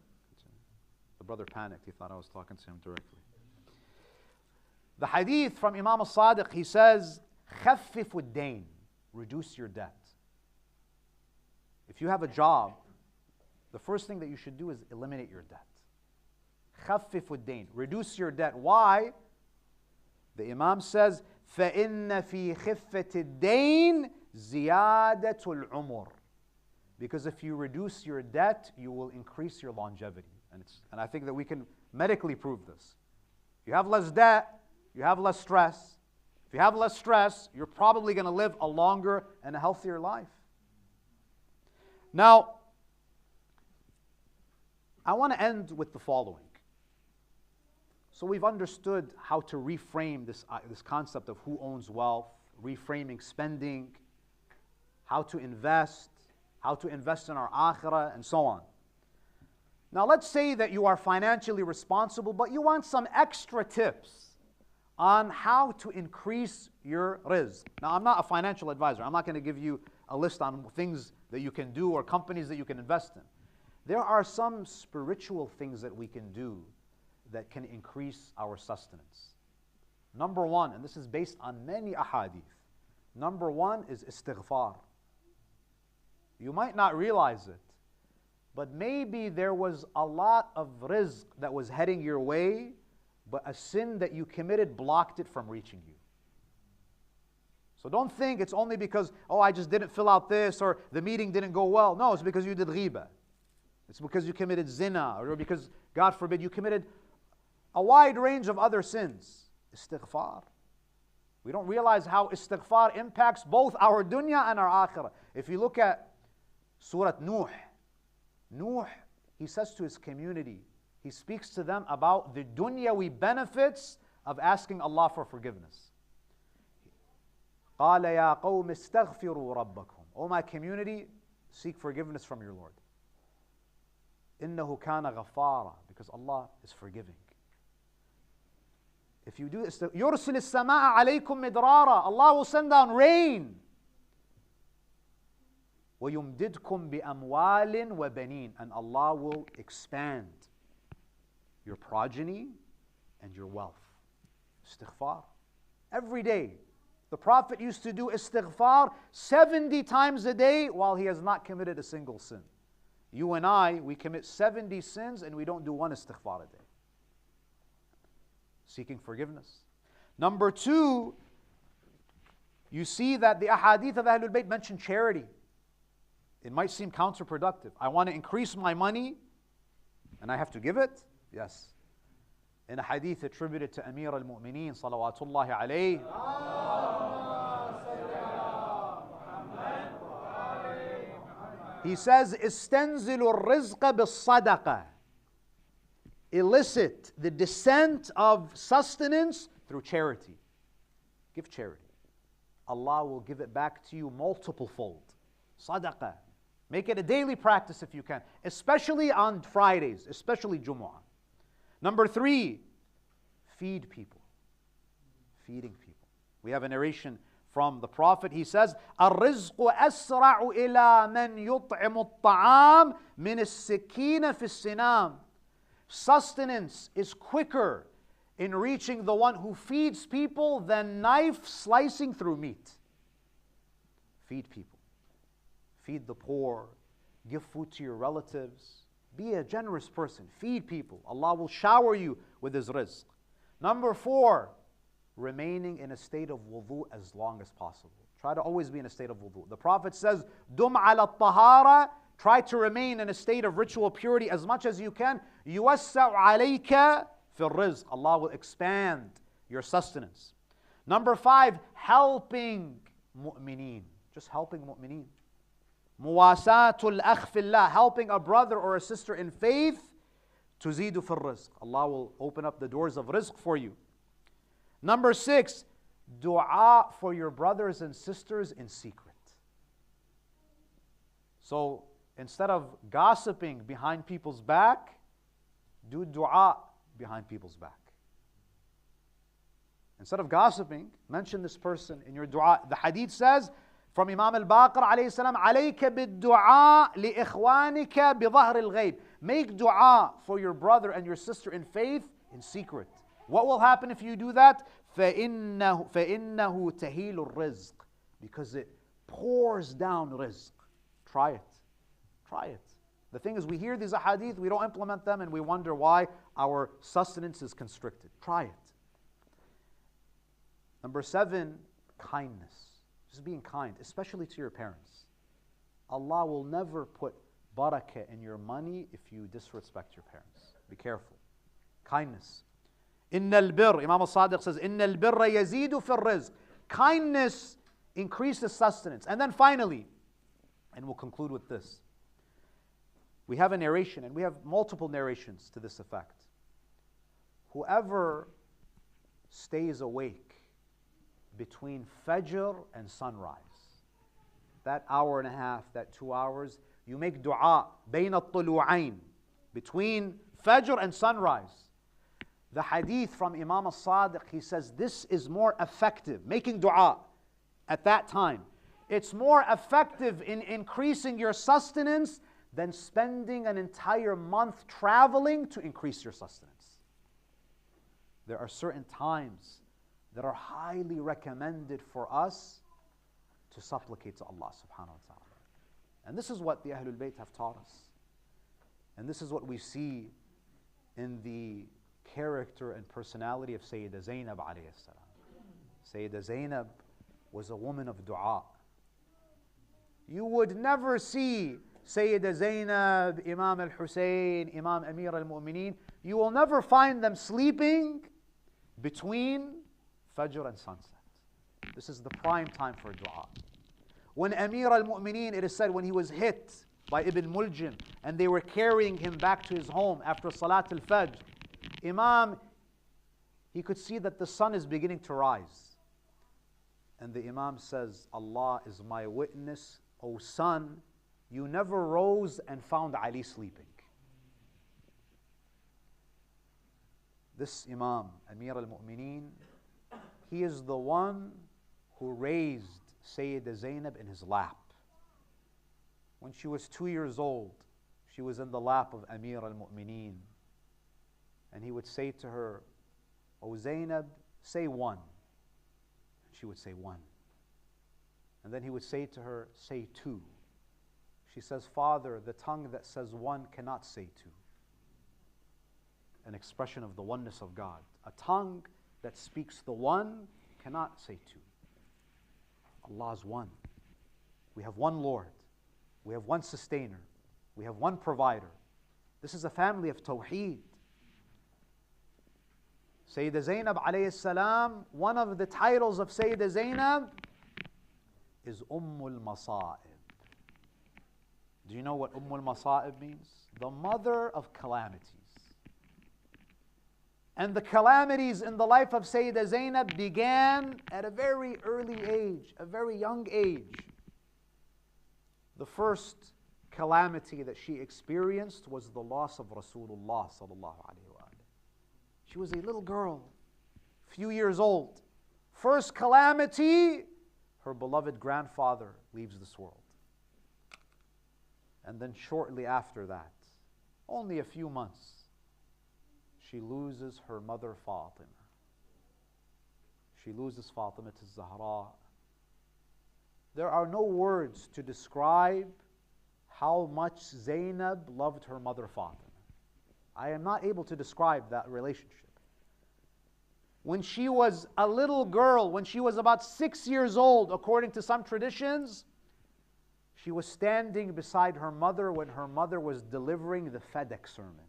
[SPEAKER 3] The brother panicked. He thought I was talking to him directly. The hadith from Imam al-Sadiq, he says, خَفِّفُ الدَّيْن. Reduce your debt. If you have a job, the first thing that you should do is eliminate your debt. خَفِّفُ الدَّيْن. Reduce your debt. Why? The Imam says, فَإِنَّ فِي خِفَّةِ الدَّيْن زِيَادَةُ الْعُمُرِ. Because if you reduce your debt, you will increase your longevity. And I think that we can medically prove this. If you have less debt, you have less stress. If you have less stress, you're probably going to live a longer and a healthier life. Now, I want to end with the following. So we've understood how to reframe this concept of who owns wealth, reframing spending, how to invest in our akhirah, and so on. Now let's say that you are financially responsible, but you want some extra tips on how to increase your rizq. Now I'm not a financial advisor. I'm not going to give you a list on things that you can do or companies that you can invest in. There are some spiritual things that we can do that can increase our sustenance. Number one, and this is based on many ahadith. Number one is istighfar. You might not realize it, but maybe there was a lot of rizq that was heading your way, but a sin that you committed blocked it from reaching you. So don't think it's only because, oh, I just didn't fill out this, or the meeting didn't go well. No, it's because you did ghibah. It's because you committed zina, or because, God forbid, you committed a wide range of other sins. Istighfar. We don't realize how istighfar impacts both our dunya and our akhirah. If you look at Surah Nuh, he says to his community, he speaks to them about the dunyawi benefits of asking Allah for forgiveness. قَالَ يَا قَوْمِ اسْتَغْفِرُوا رَبَّكُمْ. O my community, seek forgiveness from your Lord. إِنَّهُ كَانَ غَفَّارًا. Because Allah is forgiving. If you do this, يُرْسِلِ السَّمَاءَ عَلَيْكُمْ مِدْرَارًا. Allah will send down rain. وَيُمْدِدْكُمْ بِأَمْوَالٍ وَبَنِينَ. And Allah will expand your progeny and your wealth. Istighfar. Every day. The Prophet used to do istighfar 70 times a day while he has not committed a single sin. You and I, we commit 70 sins and we don't do one istighfar a day. Seeking forgiveness. Number two, you see that the ahadith of Ahlul Bayt mention charity. It might seem counterproductive. I want to increase my money and I have to give it? Yes. In a hadith attributed to Amir al-Mu'mineen, salawatullahi alayhi, he says, استنزل الرزق بالصدقة. Elicit the descent of sustenance through charity. Give charity. Allah will give it back to you multiple fold. Sadaqah. Make it a daily practice if you can, especially on Fridays, especially Jumu'ah. Number three, feed people. Feeding people. We have a narration from the Prophet. He says, الرزق أسرع إلى من يطعم الطعام من السكين في السنام. Sustenance is quicker in reaching the one who feeds people than knife slicing through meat. Feed people. Feed the poor. Give food to your relatives. Be a generous person. Feed people. Allah will shower you with His rizq. Number four, remaining in a state of wudu as long as possible. Try to always be in a state of wudu. The Prophet says, Dum ala tahara. Try to remain in a state of ritual purity as much as you can. يُوَسَّعُ عَلَيْكَ فِي الرِّزْقِ. Allah will expand your sustenance. Number five, helping mu'mineen. Just helping mu'mineen. مُوَاسَاةُ الْأَخْ فِي اللَّهِ. Helping a brother or a sister in faith. تُزِيدُ فِي الرِّزْقِ. Allah will open up the doors of rizq for you. Number six, dua for your brothers and sisters in secret. So, instead of gossiping behind people's back, do dua behind people's back. Instead of gossiping, mention this person in your dua. The hadith says from Imam al-Baqir alayhi salam, عليك بالدعاء لإخوانك بظهر الغيب. Make dua for your brother and your sister in faith in secret. What will happen if you do that? فإنه تهيل الرزق. Because it pours down rizq. Try it. Try it. The thing is, we hear these ahadith, we don't implement them, and we wonder why our sustenance is constricted. Try it. Number seven, kindness. Just being kind, especially to your parents. Allah will never put barakah in your money if you disrespect your parents. Be careful. Kindness. إِنَّ الْبِرِّ. Imam al-Sadiq says, إِنَّ الْبِرَّ يَزِيدُ فِي الرِّزْقِ. Kindness increases sustenance. And then finally, and we'll conclude with this. We have a narration, and we have multiple narrations to this effect. Whoever stays awake between Fajr and sunrise, that hour and a half, that 2 hours, you make dua بين الطلوعين, between Fajr and sunrise. The hadith from Imam al-Sadiq, he says this is more effective, making dua at that time. It's more effective in increasing your sustenance than spending an entire month traveling to increase your sustenance. There are certain times that are highly recommended for us to supplicate to Allah subhanahu wa ta'ala. And this is what the Ahlul Bayt have taught us. And this is what we see in the character and personality of Sayyida Zainab alayhi salam. Sayyida Zainab was a woman of dua. You would never see Sayyida Zainab, Imam al-Hussein, Imam Amir al-Mu'mineen. You will never find them sleeping between Fajr and sunset. This is the prime time for dua. When Amir al-Mu'mineen, it is said, when he was hit by Ibn Muljim and they were carrying him back to his home after Salat al-Fajr, Imam, he could see that the sun is beginning to rise. And the Imam says, Allah is my witness, O son, you never rose and found Ali sleeping. This Imam, Amir al-Mu'mineen, he is the one who raised Sayyida Zainab in his lap. When she was 2 years old, she was in the lap of Amir al-Mu'mineen. And he would say to her, O Zainab, say one. She would say one. And then he would say to her, say two. She says, Father, the tongue that says one cannot say two. An expression of the oneness of God. A tongue that speaks the one cannot say two. Allah is one. We have one Lord. We have one sustainer. We have one provider. This is a family of tawheed. Sayyida Zainab alayhi salam, one of the titles of Sayyida Zainab is Ummul Masa'ib. Do you know what Ummul Masa'ib means? The mother of calamities. And the calamities in the life of Sayyida Zainab began at a very early age, a very young age. The first calamity that she experienced was the loss of Rasulullah sallallahu alaihi wasallam. She was a little girl, few years old. First calamity, her beloved grandfather leaves this world. And then shortly after that, only a few months, she loses her mother Fatima. She loses Fatima to Zahra. There are no words to describe how much Zainab loved her mother Fatima. I am not able to describe that relationship. When she was a little girl, when she was about 6 years old, according to some traditions, she was standing beside her mother when her mother was delivering the FedEx sermon.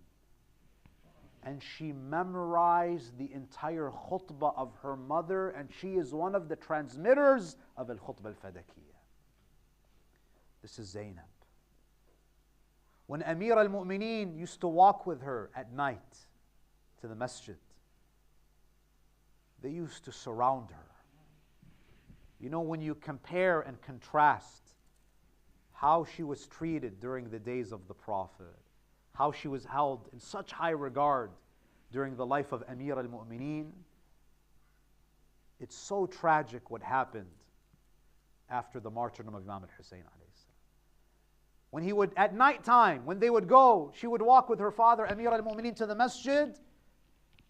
[SPEAKER 3] And she memorized the entire khutbah of her mother, and she is one of the transmitters of al-khutbah al-fadakiyah. This is Zainab. When Amir al-Mu'mineen used to walk with her at night to the masjid, they used to surround her. You know, when you compare and contrast how she was treated during the days of the Prophet, how she was held in such high regard during the life of Amir al-Mu'mineen, it's so tragic what happened after the martyrdom of Imam al-Hussein alayhi. When he would, at night time, when they would go, she would walk with her father, Amir al-Mu'mineen, to the masjid,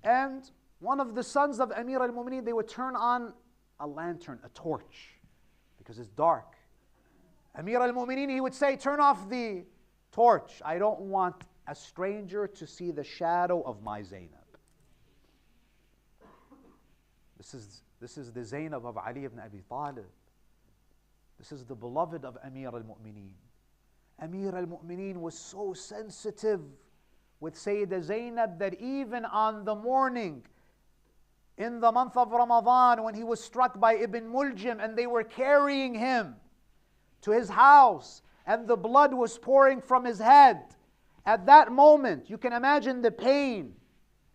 [SPEAKER 3] and one of the sons of Amir al-Mu'mineen, they would turn on a lantern, a torch, because it's dark. Amir al-Mu'mineen, he would say, turn off the torch. I don't want a stranger to see the shadow of my Zainab. This is the Zainab of Ali ibn Abi Talib. This is the beloved of Amir al-Mu'mineen. Amir al-Mu'mineen was so sensitive with Sayyida Zainab that even on the morning in the month of Ramadan, when he was struck by Ibn Muljim and they were carrying him to his house and the blood was pouring from his head, at that moment, you can imagine the pain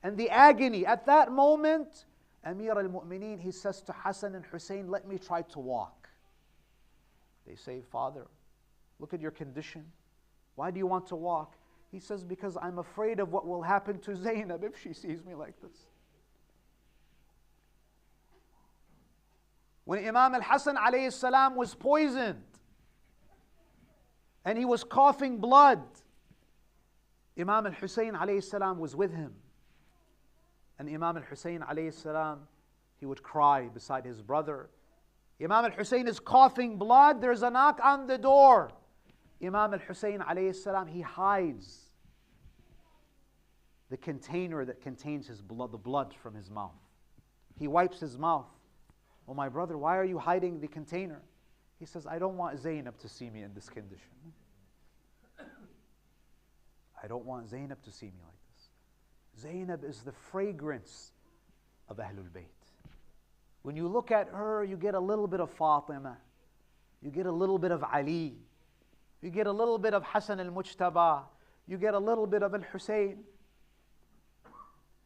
[SPEAKER 3] and the agony. At that moment, Amir al-Mu'mineen, he says to Hassan and Hussein, let me try to walk. They say, Father, look at your condition. Why do you want to walk? He says, because I'm afraid of what will happen to Zainab if she sees me like this. When Imam al-Hasan alayhi salam was poisoned and he was coughing blood, Imam al-Hussein alayhi salam was with him. And Imam al-Hussein alayhi salam, he would cry beside his brother. Imam al-Hussein is coughing blood, there's a knock on the door. Imam al-Hussein alayhi salam, he hides the container that contains his blood, the blood from his mouth. He wipes his mouth. Oh, my brother, why are you hiding the container? He says, I don't want Zainab to see me in this condition. I don't want Zainab to see me like this. Zainab is the fragrance of Ahlul Bayt. When you look at her, you get a little bit of Fatima. You get a little bit of Ali. You get a little bit of Hassan al-Mujtaba. You get a little bit of al-Hussein.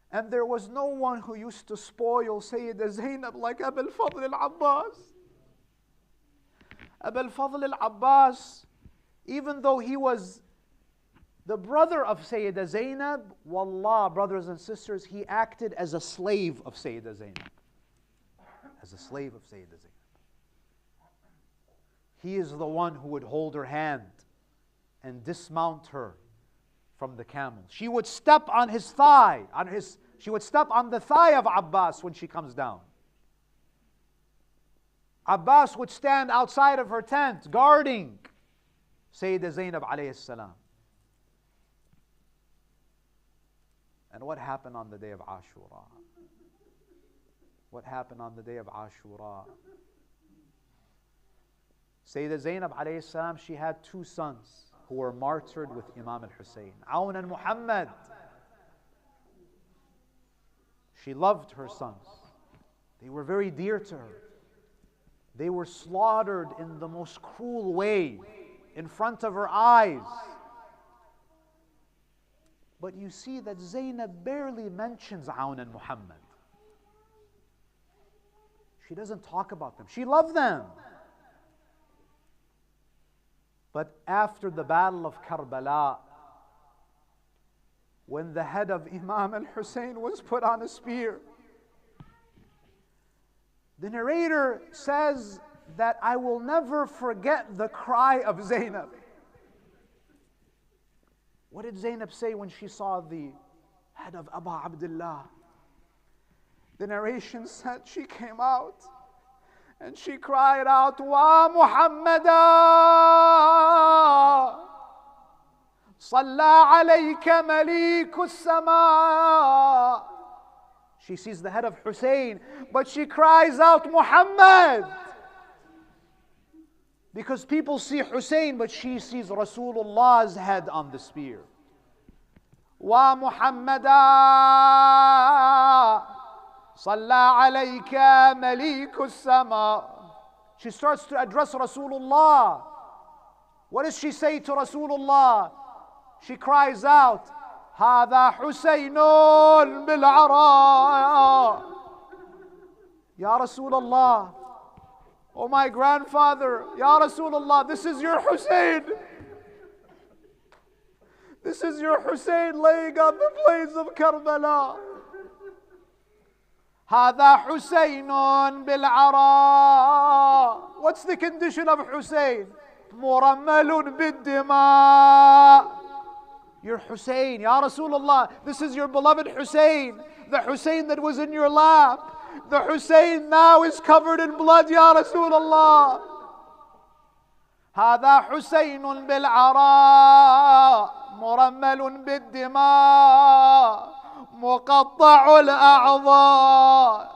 [SPEAKER 3] And there was no one who used to spoil Sayyidah Zainab like Abu al-Fadl al-Abbas. Abu al-Fadl al-Abbas, even though he was the brother of Sayyidah Zainab, wallah, brothers and sisters, he acted as a slave of Sayyidah Zainab. As a slave of Sayyidah Zainab. He is the one who would hold her hand and dismount her from the camel. She would step on his thigh, she would step on the thigh of Abbas when she comes down. Abbas would stand outside of her tent guarding Sayyidah Zainab alayhi salam. And what happened on the day of Ashura? What happened on the day of Ashura? Sayyidah Zainab alayhi salam, she had two sons who were martyred with Imam al-Hussein, Aun and Muhammad. She loved her sons. They were very dear to her. They were slaughtered in the most cruel way in front of her eyes. But you see that Zainab barely mentions Aun and Muhammad. She doesn't talk about them. She loved them. But after the battle of Karbala, when the head of Imam al-Hussein was put on a spear, the narrator says that I will never forget the cry of Zainab. What did Zainab say when she saw the head of Abu Abdullah? The narration said she came out and she cried out, Wa Muhammadan, Salla alayka malikus sama. She sees the head of Hussein, but she cries out, Muhammad. Because people see Hussein, but she sees Rasulullah's head on the spear. Wa Muhammadan, Salla alayka malikus sama. She starts to address Rasulullah. What does she say to Rasulullah? She cries out, هذا حسين بالعراء. Ya Rasulullah, oh my grandfather, Ya Rasulullah, this is your Hussein. This is your Hussein laying on the plains of Karbala. هذا حسين بالعراء. What's the condition of Hussein? مرمل بالدماء. Your Hussein, Ya Rasulullah, this is your beloved Hussein, the Hussein that was in your lap. The Hussein now is covered in blood, Ya Rasulullah. هذا حسين بالعراء مرمل بالدماء مقطع الأعضاء.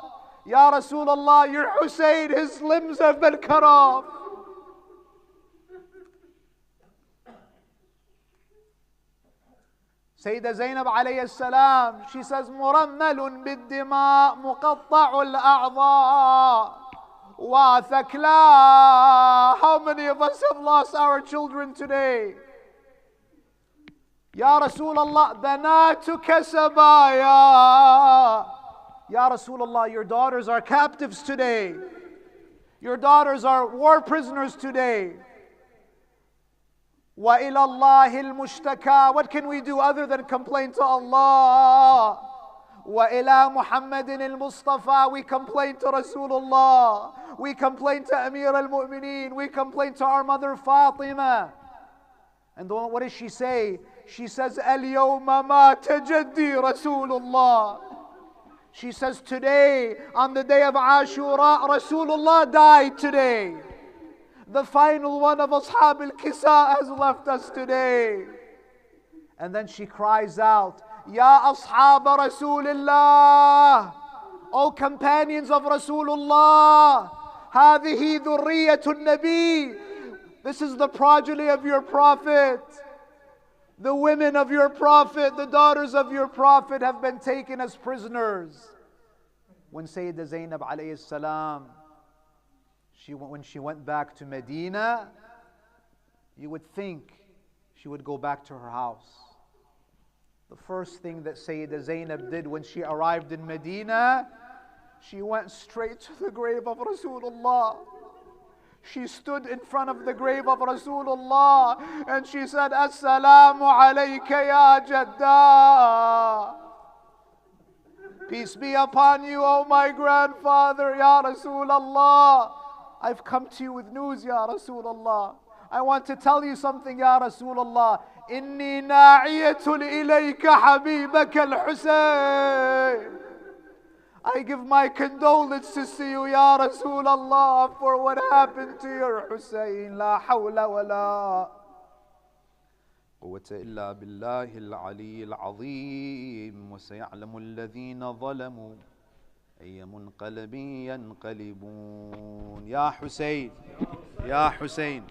[SPEAKER 3] Ya Rasulullah, your Hussein, his limbs have been cut off. Sayyidah Zainab alayhi salam, she says, مرمل بالدماء مقطع الأعضاء وثكلا. How many of us have lost our children today? Ya Rasulullah, بناتك سبايا. Ya Rasulullah, your daughters are captives today. Your daughters are war prisoners today. وَإِلَى اللَّهِ الْمُشْتَكَى. What can we do other than complain to Allah? وَإِلَى مُحَمَّدٍ الْمُصْطَفَى. We complain to Rasulullah. We complain to Amir al-Mu'mineen. We complain to our mother Fatima. And what does she say? She says, الْيَوْمَ مَاتَ جَدِّي رَسُولُ اللَّهِ. She says, today, on the day of Ashura, Rasulullah died today. The final one of Ashab al-Kisa has left us today. And then she cries out, Ya Ashab Rasulullah, O companions of Rasulullah, هذه ذرية النبي. This is the progeny of your Prophet. The women of your Prophet, the daughters of your Prophet have been taken as prisoners. When Sayyidah Zainab alayhi salam, when she went back to Medina, you would think she would go back to her house. The first thing that Sayyidah Zainab did when she arrived in Medina, she went straight to the grave of Rasulullah. She stood in front of the grave of Rasulullah and she said, Assalamu alayka ya Jadda. Peace be upon you, O my grandfather, Ya Rasulullah. I've come to you with news, Ya Rasulullah. I want to tell you something, Ya Rasulullah. Inni na'iyatun ilayka habibaka al-Husayn. I give my condolences to you, Ya Rasulullah, for what happened to your Husayn. La hawla wa la quwwata illa billahi al-ali al-azim. Wa sayalamu alladhina zalamu ayya munqalabin yanqalibun. Ya Husayn, Ya Husayn.